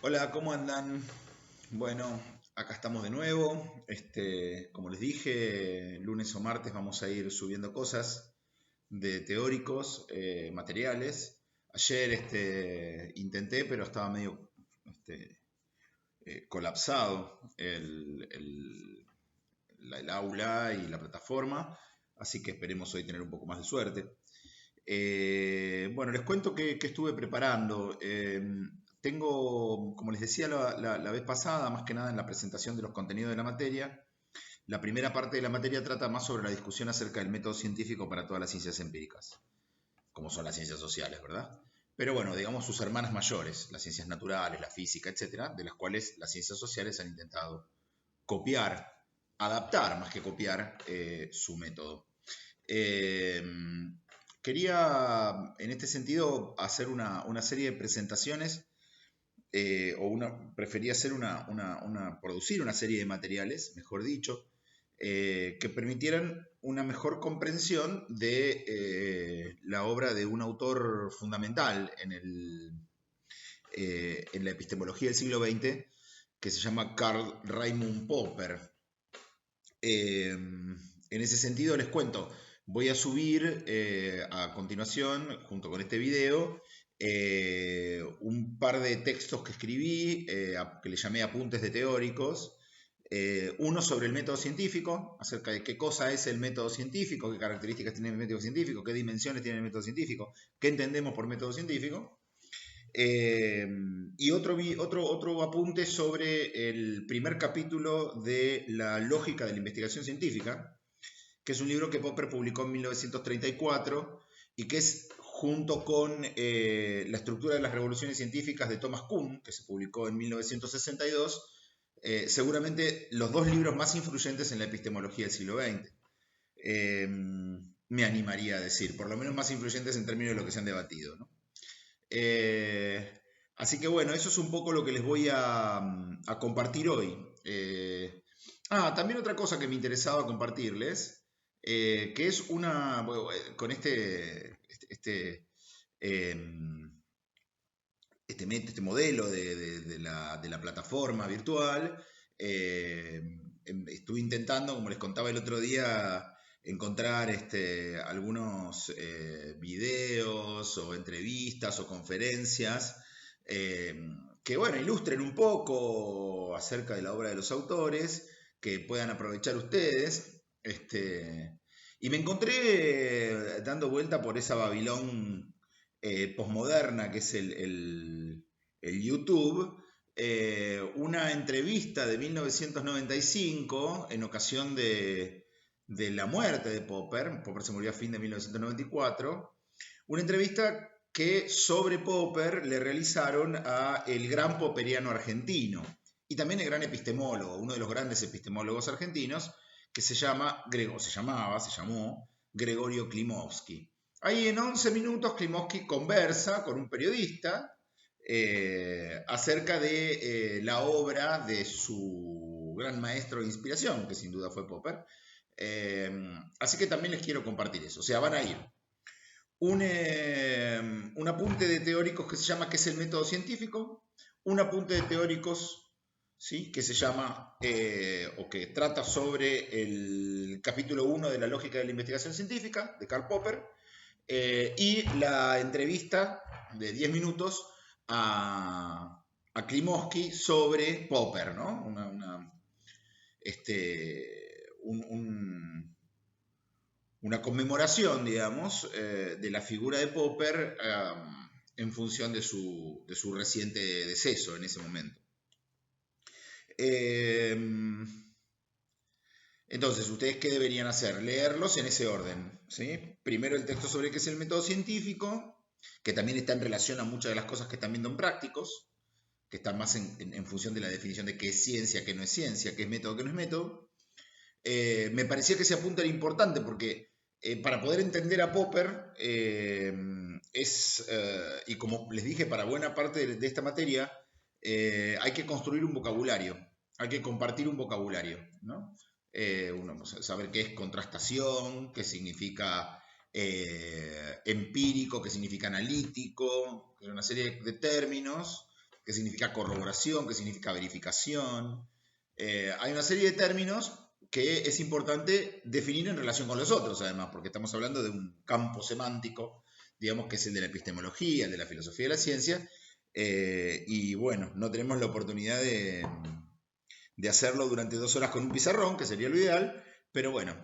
Hola, ¿cómo andan? Bueno, acá estamos de nuevo. Como les dije, lunes o martes vamos a ir subiendo cosas de teóricos, materiales. Ayer intenté, pero estaba medio este, colapsado el aula y la plataforma, así que esperemos hoy tener un poco más de suerte. Bueno, les cuento que estuve preparando. Tengo, como les decía la vez pasada, más que nada en la presentación de los contenidos de la materia, la primera parte de la materia trata más sobre la discusión acerca del método científico para todas las ciencias empíricas, como son las ciencias sociales, ¿verdad? Pero bueno, digamos sus hermanas mayores, las ciencias naturales, la física, etcétera, de las cuales las ciencias sociales han intentado copiar, adaptar más que copiar su método. Eh, Quería, en este sentido, hacer una serie de presentaciones, prefería hacer producir una serie de materiales, mejor dicho, que permitieran una mejor comprensión de la obra de un autor fundamental en la epistemología del siglo XX, que se llama Karl Raimund Popper. En ese sentido les cuento, voy a subir a continuación, junto con este video, un par de textos que escribí, que le llamé apuntes de teóricos. Uno sobre el método científico, acerca de qué cosa es el método científico, qué características tiene el método científico, qué dimensiones tiene el método científico, qué entendemos por método científico. Y otro apunte sobre el primer capítulo de La lógica de la investigación científica, que es un libro que Popper publicó en 1934 y que es, junto con La estructura de las revoluciones científicas de Thomas Kuhn, que se publicó en 1962, seguramente los dos libros más influyentes en la epistemología del siglo XX. Me animaría a decir, por lo menos más influyentes en términos de lo que se han debatido, ¿no? Eh, Así que bueno, eso es un poco lo que les voy a compartir hoy. También otra cosa que me interesaba compartirles, que es bueno, con este modelo de la plataforma virtual, estuve intentando, como les contaba el otro día, encontrar algunos videos o entrevistas o conferencias eh, que, bueno, ilustren un poco acerca de la obra de los autores, que puedan aprovechar ustedes. Y me encontré dando vuelta por esa Babilón posmoderna que es el YouTube, una entrevista de 1995 en ocasión de la muerte de Popper. Popper se murió a fin de 1994. Una entrevista que sobre Popper le realizaron a el gran popperiano argentino y también el gran epistemólogo, uno de los grandes epistemólogos argentinos, que se llamó Gregorio Klimovsky. Ahí en 11 minutos Klimovsky conversa con un periodista acerca de la obra de su gran maestro de inspiración, que sin duda fue Popper. Así que también les quiero compartir eso. O sea, van a ir un apunte de teóricos que se llama ¿Qué es el método científico? Un apunte de teóricos, ¿sí? Que se llama o que trata sobre el capítulo 1 de la lógica de la investigación científica de Karl Popper, y la entrevista de 10 minutos a Klimovsky sobre Popper, ¿no? Una conmemoración, digamos, de la figura de Popper en función de su reciente deceso en ese momento. Eh, entonces, ¿ustedes qué deberían hacer? Leerlos en ese orden, ¿sí? Primero el texto sobre qué es el método científico, que también está en relación a muchas de las cosas que están viendo en prácticos, que están más en función de la definición de qué es ciencia, qué no es ciencia, qué es método, qué no es método. Me parecía que ese apunte era importante porque para poder entender a Popper y como les dije, para buena parte de esta materia, hay que construir un vocabulario, hay que compartir un vocabulario, ¿no? Saber qué es contrastación, qué significa empírico, qué significa analítico, una serie de términos qué significa corroboración, qué significa verificación. Hay una serie de términos que es importante definir en relación con los otros, además, porque estamos hablando de un campo semántico, digamos, que es el de la epistemología, el de la filosofía de la ciencia, y bueno, no tenemos la oportunidad de hacerlo durante 2 horas con un pizarrón, que sería lo ideal, pero bueno,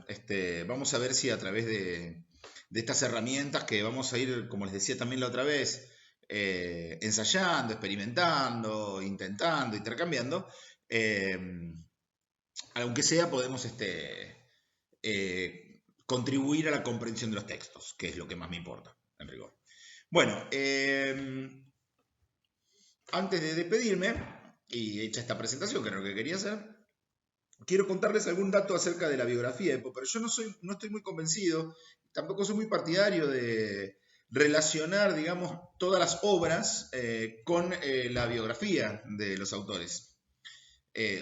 vamos a ver si a través de estas herramientas que vamos a ir, como les decía también la otra vez, ensayando, experimentando, intentando, intercambiando, aunque sea podemos contribuir a la comprensión de los textos, que es lo que más me importa, en rigor. Bueno, antes de despedirme, y hecha esta presentación, que era lo que quería hacer, quiero contarles algún dato acerca de la biografía de Popper. Yo no estoy muy convencido, tampoco soy muy partidario de relacionar, digamos, todas las obras con la biografía de los autores.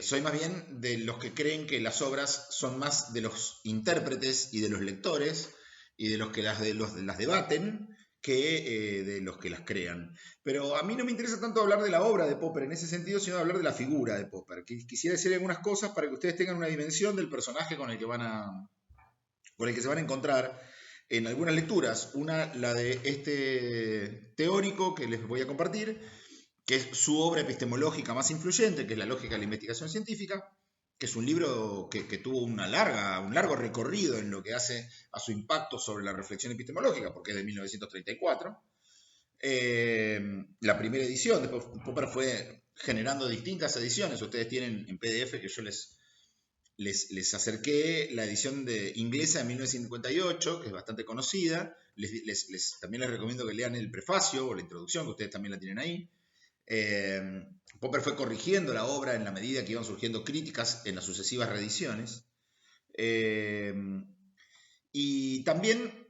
Soy más bien de los que creen que las obras son más de los intérpretes y de los lectores y de los que las debaten que de los que las crean. Pero a mí no me interesa tanto hablar de la obra de Popper en ese sentido, sino hablar de la figura de Popper. Quisiera decir algunas cosas para que ustedes tengan una dimensión del personaje con el que se van a encontrar en algunas lecturas. Una, la de este teórico que les voy a compartir, que es su obra epistemológica más influyente, que es La lógica de la investigación científica, que es un libro que tuvo un largo recorrido en lo que hace a su impacto sobre la reflexión epistemológica, porque es de 1934. La primera edición, después Popper fue generando distintas ediciones. Ustedes tienen en PDF, que yo les acerqué, la edición inglesa de 1958, que es bastante conocida. También les recomiendo que lean el prefacio o la introducción, que ustedes también la tienen ahí. Popper fue corrigiendo la obra en la medida que iban surgiendo críticas en las sucesivas reediciones. Y también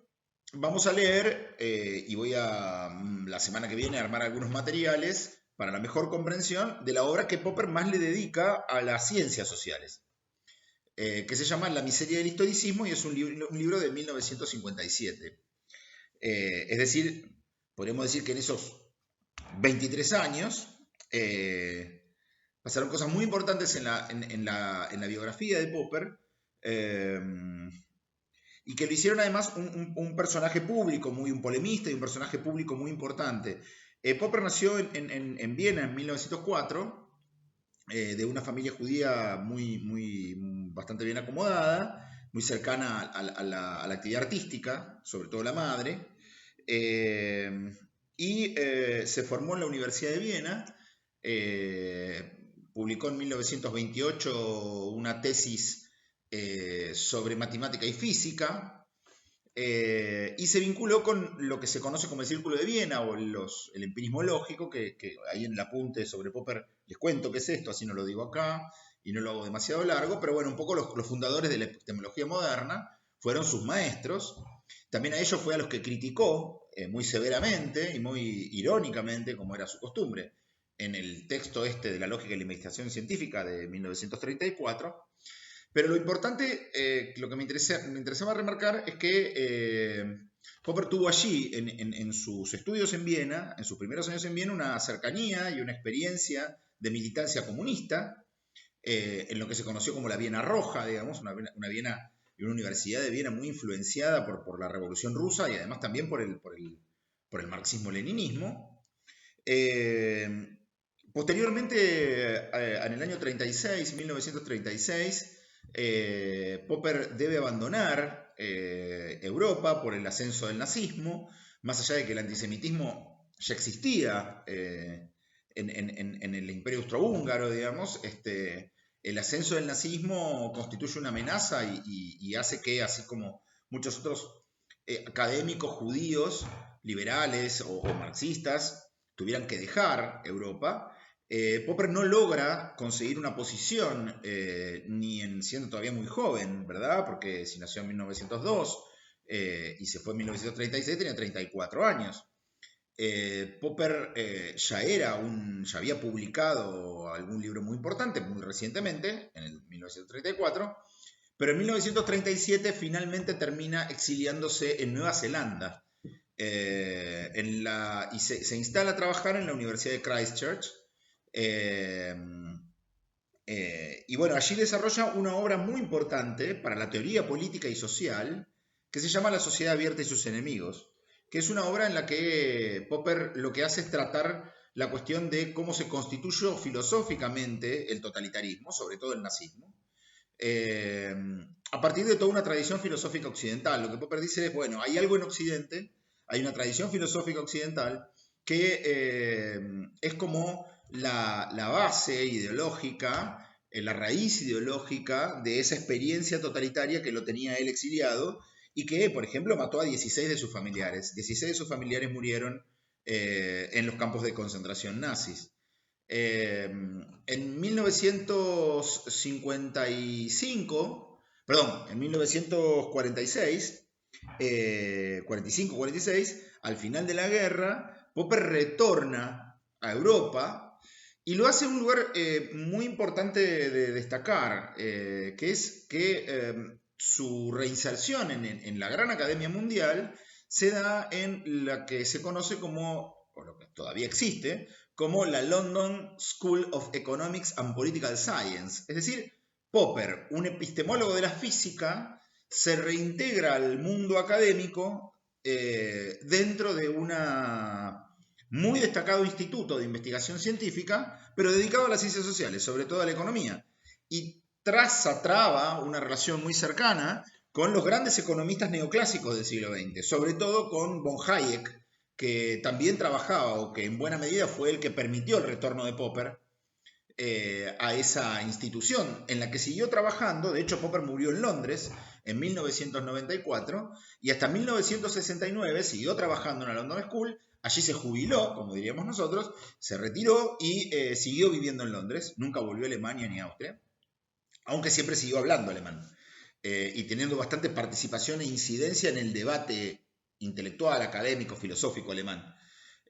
vamos a leer, y voy a la semana que viene a armar algunos materiales para la mejor comprensión de la obra que Popper más le dedica a las ciencias sociales, que se llama La miseria del historicismo, y es un libro de 1957. Es decir, podríamos decir que en esos 23 años pasaron cosas muy importantes en la biografía de Popper, y que lo hicieron además un personaje público, un polemista y un personaje público muy importante. Popper nació en Viena en 1904, de una familia judía bastante bien acomodada, muy cercana a la actividad artística, sobre todo la madre, y se formó en la Universidad de Viena. Publicó en 1928 una tesis sobre matemática y física, y se vinculó con lo que se conoce como el Círculo de Viena o el empirismo lógico, que ahí en el apunte sobre Popper les cuento qué es esto, así no lo digo acá y no lo hago demasiado largo, pero bueno, un poco los fundadores de la epistemología moderna fueron sus maestros. También a ellos fue a los que criticó muy severamente y muy irónicamente, como era su costumbre, en el texto de la lógica de la investigación científica de 1934. Pero lo importante, lo que me interesaba remarcar es que Popper tuvo allí, en sus estudios en Viena, en sus primeros años en Viena, una cercanía y una experiencia de militancia comunista, en lo que se conoció como la Viena Roja, digamos, una Viena y una universidad de Viena muy influenciada por la Revolución Rusa y además también por el marxismo-leninismo. Posteriormente, en el año 1936, Popper debe abandonar Europa por el ascenso del nazismo, más allá de que el antisemitismo ya existía en el Imperio Austrohúngaro, digamos. El ascenso del nazismo constituye una amenaza y hace que, así como muchos otros académicos judíos, liberales o marxistas, tuvieran que dejar Europa, Popper no logra conseguir una posición, ni siendo todavía muy joven, ¿verdad? Porque si nació en 1902 y se fue en 1936, tenía 34 años. Popper ya había publicado algún libro muy importante muy recientemente, en el 1934, pero en 1937 finalmente termina exiliándose en Nueva Zelanda, y se instala a trabajar en la Universidad de Christchurch, Eh, y bueno, allí desarrolla una obra muy importante para la teoría política y social que se llama La sociedad abierta y sus enemigos, que es una obra en la que Popper lo que hace es tratar la cuestión de cómo se constituyó filosóficamente el totalitarismo, sobre todo el nazismo, eh, a partir de toda una tradición filosófica occidental. Lo que Popper dice es, bueno, hay algo en Occidente, hay una tradición filosófica occidental que es como la base ideológica, la raíz ideológica de esa experiencia totalitaria que lo tenía él exiliado y que, por ejemplo, mató a 16 de sus familiares. 16 de sus familiares murieron en los campos de concentración nazis. En 1955, perdón, en 1946, 45-46, al final de la guerra, Popper retorna a Europa y lo hace en un lugar muy importante de destacar, que es que su reinserción en la gran academia mundial se da en la que se conoce como, o lo que todavía existe, como la London School of Economics and Political Science. Es decir, Popper, un epistemólogo de la física, se reintegra al mundo académico dentro de un muy destacado instituto de investigación científica, pero dedicado a las ciencias sociales, sobre todo a la economía. Y traba una relación muy cercana con los grandes economistas neoclásicos del siglo XX, sobre todo con von Hayek, que también trabajaba o que en buena medida fue el que permitió el retorno de Popper a esa institución en la que siguió trabajando. De hecho, Popper murió en Londres en 1994 y hasta 1969 siguió trabajando en la London School. Allí se jubiló, como diríamos nosotros, se retiró y siguió viviendo en Londres. Nunca volvió a Alemania ni a Austria, aunque siempre siguió hablando alemán y teniendo bastante participación e incidencia en el debate intelectual, académico, filosófico alemán.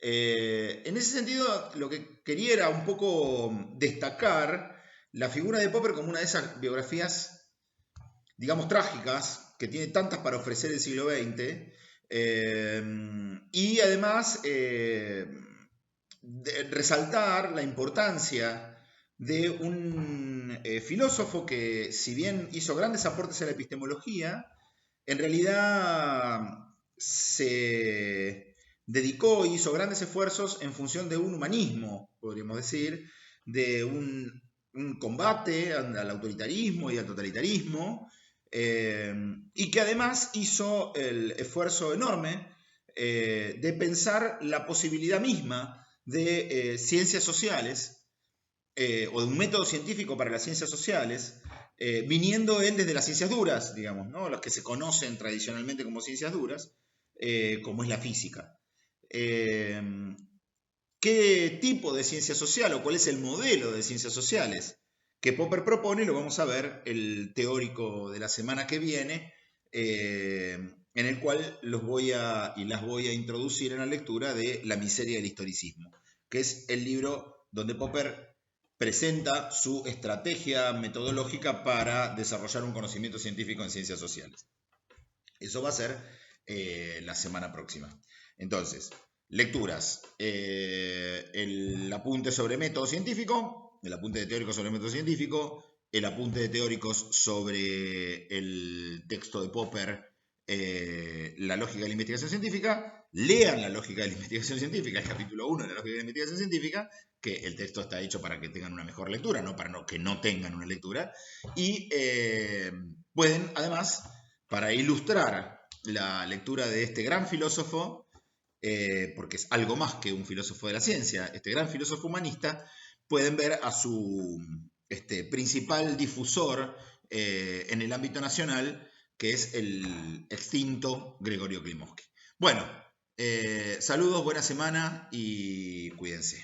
En ese sentido, lo que quería era un poco destacar la figura de Popper como una de esas biografías, digamos, trágicas, que tiene tantas para ofrecer el siglo XX, y además resaltar la importancia de un filósofo que, si bien hizo grandes aportes a la epistemología, en realidad se dedicó y hizo grandes esfuerzos en función de un humanismo, podríamos decir, de un combate al autoritarismo y al totalitarismo, y que además hizo el esfuerzo enorme de pensar la posibilidad misma de ciencias sociales o de un método científico para las ciencias sociales, viniendo él desde las ciencias duras, digamos, ¿no? Las que se conocen tradicionalmente como ciencias duras, como es la física. ¿Qué tipo de ciencia social o cuál es el modelo de ciencias sociales que Popper propone? Lo vamos a ver el teórico de la semana que viene, en el cual las voy a introducir en la lectura de La miseria del historicismo, que es el libro donde Popper presenta su estrategia metodológica para desarrollar un conocimiento científico en ciencias sociales. Eso va a ser la semana próxima. Entonces, lecturas. El apunte sobre método científico, el apunte de teóricos sobre método científico, el apunte de teóricos sobre el texto de Popper, la lógica de la investigación científica. Lean la lógica de la investigación científica, el capítulo 1 de la lógica de la investigación científica, que el texto está hecho para que tengan una mejor lectura, no para que no tengan una lectura. Y pueden, además, para ilustrar la lectura de este gran filósofo, porque es algo más que un filósofo de la ciencia, este gran filósofo humanista, pueden ver a su principal difusor en el ámbito nacional, que es el extinto Gregorio Klimovsky. Bueno, saludos, buena semana y cuídense.